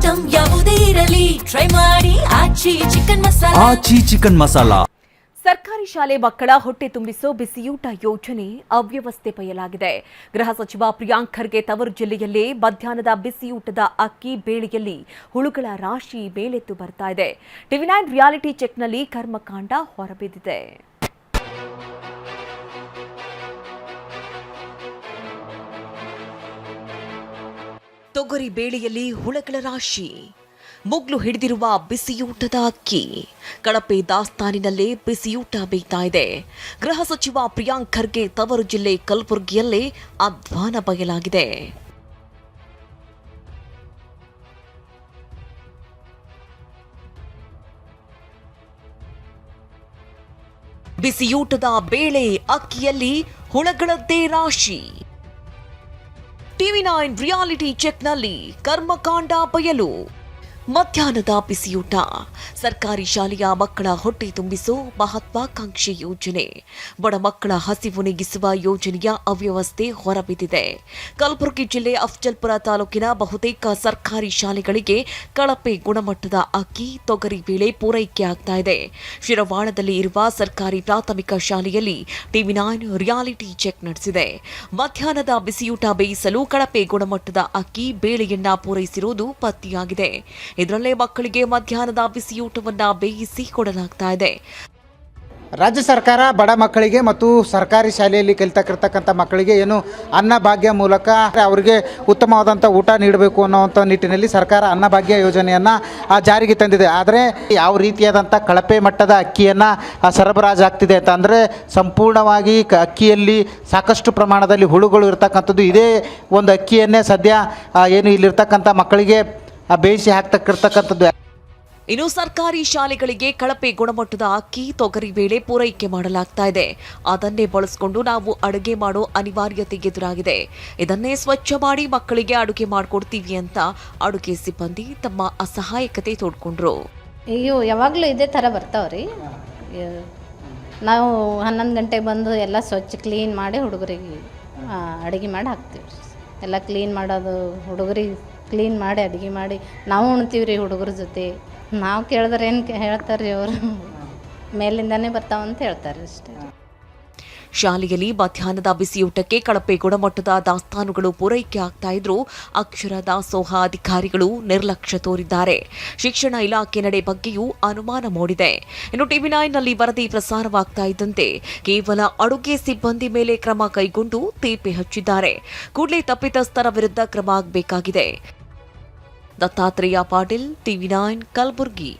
Item ಯಾವುದೇ ಇರಲಿ try ಮಾಡಿ ಆಚಿ ಚಿಕನ್ ಮಸಾಲಾ. ಸರ್ಕಾರಿ ಶಾಲೆ ಮಕ್ಕಳ ಹೊಟ್ಟೆ ತುಂಬಿಸೋ ಬಿಸಿಯೂಟ ಯೋಜನೆ ಅವ್ಯವಸ್ಥೆ ಪಯ್ಯಲಾಗಿದೆ. ಗೃಹ ಸಚಿವ ಪ್ರಿಯಾಂಕ್ ಖರ್ಗೆ ತವರು ಜಿಲ್ಲೆಯಲ್ಲೇ ಮಧ್ಯಾಹ್ನದ ಬಿಸಿಯೂಟದ ಅಕ್ಕಿ ಬೇಳೆಯಲ್ಲಿ ಹುಳುಗಳ ರಾಶಿ ಮೇಲೆತ್ತು ಬರ್ತಾ ಇದೆ. ಟಿವಿ9 ರಿಯಾಲಿಟಿ ಚೆಕ್ನಲ್ಲಿ ಕರ್ಮಕಾಂಡ ಹೊರಬಿದ್ದಿದೆ. ತೊಗರಿ ಬೇಳೆಯಲ್ಲಿ ಹುಳುಗಳ ರಾಶಿ, ಮುಗ್ಲು ಹಿಡಿದಿರುವ ಬಿಸಿಯೂಟದ ಅಕ್ಕಿ. ಕಳಪೆ ದಾಸ್ತಾನಿನಲ್ಲೇ ಬಿಸಿಯೂಟ ಬೇಯ್ತಾ ಇದೆ. ಗೃಹ ಸಚಿವ ಪ್ರಿಯಾಂಕ್ ಖರ್ಗೆ ತವರು ಜಿಲ್ಲೆ ಕಲಬುರಗಿಯಲ್ಲೇ ಅಧ್ವಾನ ಬಯಲಾಗಿದೆ. ಬಿಸಿಯೂಟದ ಬೇಳೆ ಅಕ್ಕಿಯಲ್ಲಿ ಹುಳುಗಳದ್ದೇ ರಾಶಿ. ಟಿವಿ9 ರಿಯಾಲಿಟಿ ಚೆಕ್ನಲ್ಲಿ ಕರ್ಮಕಾಂಡ ಬಯಲು. ಮಧ್ಯಾಹ್ನದ ಬಿಸಿಯೂಟ ಸರ್ಕಾರಿ ಶಾಲೆಯ ಮಕ್ಕಳ ಹೊಟ್ಟೆ ತುಂಬಿಸೋ ಮಹತ್ವಾಕಾಂಕ್ಷಿ ಯೋಜನೆ. ಬಡ ಮಕ್ಕಳ ಹಸಿವು ನೀಗಿಸುವ ಯೋಜನೆಯ ಅವ್ಯವಸ್ಥೆ ಹೊರಬಿದ್ದಿದೆ. ಕಲಬುರಗಿ ಜಿಲ್ಲೆ ಅಫ್ಜಲ್ಪುರ ತಾಲೂಕಿನ ಬಹುತೇಕ ಸರ್ಕಾರಿ ಶಾಲೆಗಳಿಗೆ ಕಳಪೆ ಗುಣಮಟ್ಟದ ಅಕ್ಕಿ, ತೊಗರಿ ಬೇಳೆ ಪೂರೈಕೆಯಾಗ್ತಾ ಇದೆ. ಶಿರವಾಳದಲ್ಲಿ ಇರುವ ಸರ್ಕಾರಿ ಪ್ರಾಥಮಿಕ ಶಾಲೆಯಲ್ಲಿ ಟಿವಿ9 ರಿಯಾಲಿಟಿ ಚೆಕ್ ನಡೆಸಿದೆ. ಮಧ್ಯಾಹ್ನದ ಬಿಸಿಯೂಟ ಬೇಯಿಸಲು ಕಳಪೆ ಗುಣಮಟ್ಟದ ಅಕ್ಕಿ, ಬೇಳೆಯನ್ನ ಪೂರೈಸಿರುವುದು ಪತ್ತೆಯಾಗಿದೆ. ಇದರಲ್ಲೇ ಮಕ್ಕಳಿಗೆ ಮಧ್ಯಾಹ್ನದ ಬಿಸಿಯೂಟವನ್ನ ಬೇಯಿಸಿ ಕೊಡಲಾಗ್ತಾ ಇದೆ. ರಾಜ್ಯ ಸರ್ಕಾರ ಬಡ ಮಕ್ಕಳಿಗೆ ಮತ್ತು ಸರ್ಕಾರಿ ಶಾಲೆಯಲ್ಲಿ ಕಲಿತಕ್ಕಿರ್ತಕ್ಕಂಥ ಮಕ್ಕಳಿಗೆ ಏನು ಅನ್ನಭಾಗ್ಯ ಮೂಲಕ ಅವರಿಗೆ ಉತ್ತಮವಾದಂಥ ಊಟ ನೀಡಬೇಕು ಅನ್ನೋವಂಥ ನಿಟ್ಟಿನಲ್ಲಿ ಸರ್ಕಾರ ಅನ್ನಭಾಗ್ಯ ಯೋಜನೆಯನ್ನು ಜಾರಿಗೆ ತಂದಿದೆ. ಆದರೆ ಯಾವ ರೀತಿಯಾದಂಥ ಕಳಪೆ ಮಟ್ಟದ ಅಕ್ಕಿಯನ್ನು ಸರಬರಾಜು ಆಗ್ತಿದೆ ಅಂತ ಅಂದರೆ ಸಂಪೂರ್ಣವಾಗಿ ಅಕ್ಕಿಯಲ್ಲಿ ಸಾಕಷ್ಟು ಪ್ರಮಾಣದಲ್ಲಿ ಹುಳುಗಳು ಇರ್ತಕ್ಕಂಥದ್ದು. ಇದೇ ಒಂದು ಅಕ್ಕಿಯನ್ನೇ ಸದ್ಯ ಏನು ಇಲ್ಲಿರ್ತಕ್ಕಂಥ ಮಕ್ಕಳಿಗೆ ಬೇಯಿಸಿ ಹಾಕ್ತಕ್ಕಿರ್ತಕ್ಕಂಥದ್ದು. ಇನ್ನು ಸರ್ಕಾರಿ ಶಾಲೆಗಳಿಗೆ ಕಳಪೆ ಗುಣಮಟ್ಟದ ಅಕ್ಕಿ, ತೊಗರಿ ಬೇಳೆ ಪೂರೈಕೆ ಮಾಡಲಾಗ್ತಾ ಇದೆ. ಅದನ್ನೇ ಬಳಸಿಕೊಂಡು ನಾವು ಅಡುಗೆ ಮಾಡೋ ಅನಿವಾರ್ಯತೆ ಎದುರಾಗಿದೆ. ಇದನ್ನೇ ಸ್ವಚ್ಛ ಮಾಡಿ ಮಕ್ಕಳಿಗೆ ಅಡುಗೆ ಮಾಡಿಕೊಡ್ತೀವಿ ಅಂತ ಅಡುಗೆ ಸಿಬ್ಬಂದಿ ತಮ್ಮ ಅಸಹಾಯಕತೆ ತೋಡ್ಕೊಂಡ್ರು. ಅಯ್ಯೋ, ಯಾವಾಗಲೂ ಇದೇ ಥರ ಬರ್ತಾವ್ರಿ. ನಾವು 11 ಗಂಟೆಗೆ ಬಂದು ಎಲ್ಲ ಸ್ವಚ್ಛ ಕ್ಲೀನ್ ಮಾಡಿ ಹುಡುಗರಿಗೆ ಅಡುಗೆ ಮಾಡಿ ಹಾಕ್ತೀವಿ. ಎಲ್ಲ ಕ್ಲೀನ್ ಮಾಡೋದು, ಹುಡುಗರಿಗೆ ಕ್ಲೀನ್ ಮಾಡಿ ಅಡುಗೆ ಮಾಡಿ ನಾವು ಉಣ್ತೀವಿ ರೀ ಹುಡುಗರ ಜೊತೆ. ನಾವು ಕೇಳಿದ್ರೆ ಏನು ಹೇಳ್ತಾರೆ ರೀ, ಅವರು ಮೇಲಿಂದನೇ ಬರ್ತಾವಂತ ಹೇಳ್ತಾರೆ ಅಷ್ಟೇ. ಶಾಲೆಯಲ್ಲಿ ಮಧ್ಯಾಹ್ನದ ಬಿಸಿಯೂಟಕ್ಕೆ ಕಳಪೆ ಗುಣಮಟ್ಟದ ದಾಸ್ತಾನುಗಳು ಪೂರೈಕೆ ಆಗ್ತಾ ಇದ್ರು. ಅಕ್ಷರ ದಾಸೋಹ ಅಧಿಕಾರಿಗಳು ನಿರ್ಲಕ್ಷ್ಯ ತೋರಿದ್ದಾರೆ. ಶಿಕ್ಷಣ ಇಲಾಖೆ ನಡೆ ಬಗ್ಗೆಯೂ ಅನುಮಾನ ಮೂಡಿದೆ. ಇನ್ನು ಟಿವಿ9ನಲ್ಲಿ ವರದಿ ಪ್ರಸಾರವಾಗ್ತಾ ಇದ್ದಂತೆ ಕೇವಲ ಅಡುಗೆ ಸಿಬ್ಬಂದಿ ಮೇಲೆ ಕ್ರಮ ಕೈಗೊಂಡು ತೇಪೆ ಹಚ್ಚಿದ್ದಾರೆ. ಕೂಡಲೇ ತಪ್ಪಿತಸ್ಥರ ವಿರುದ್ಧ ಕ್ರಮ ಆಗಬೇಕಾಗಿದೆ. ದತ್ತಾತ್ರೇಯ ಪಾಟೀಲ್, ಟಿವಿ9 ಕಲಬುರಗಿ.